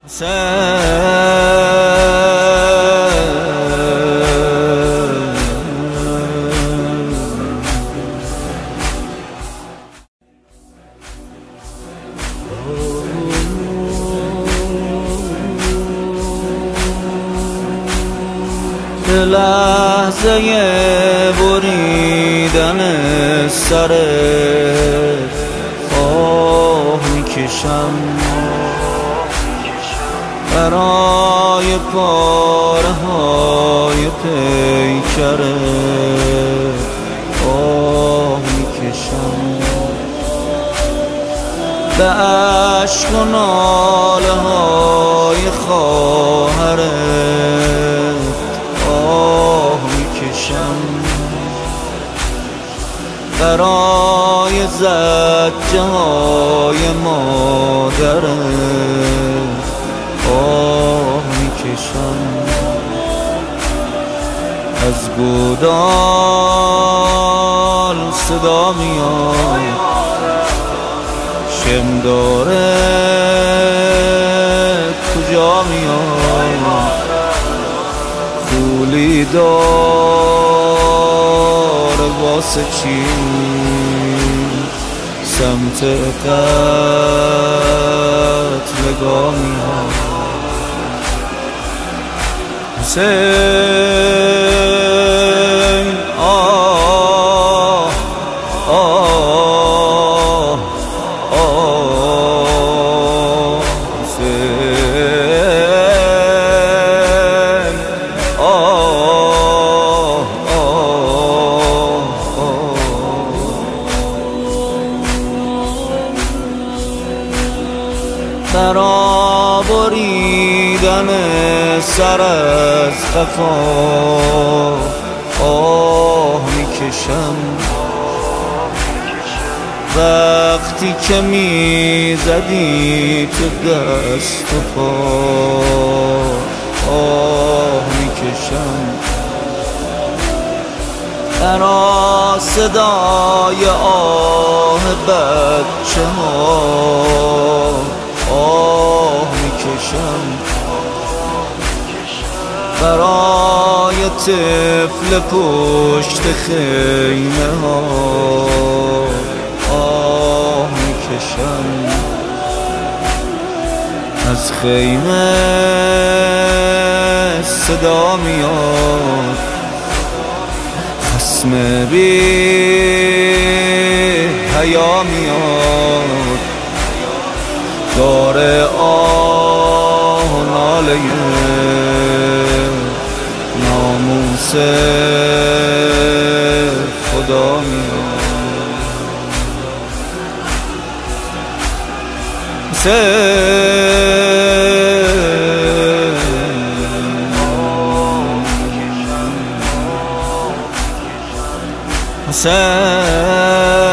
لحظه بریدن سرت آه میکشم برای پاره های پیکرت آه میکشم به عشق و ناله های خواهرت آه میکشم برای زجه های مادرت آه میکشم از گودال صدا میاد شم داره کجا میاد خولی داره واسه چی سمت قتل گاه میاد حسین آه آه آه حسین آه برا بریدن سر از قفا آه میکشم وقتی که میزدی تو دست و پا آه میکشم برا صدای آه بچه ها آه میکشم برای طفل پشت خیمه ها آه میکشم از خیمه صدا میاد خصم بی حیا میاد داره آه و ناله ناموس خدا میاد حسین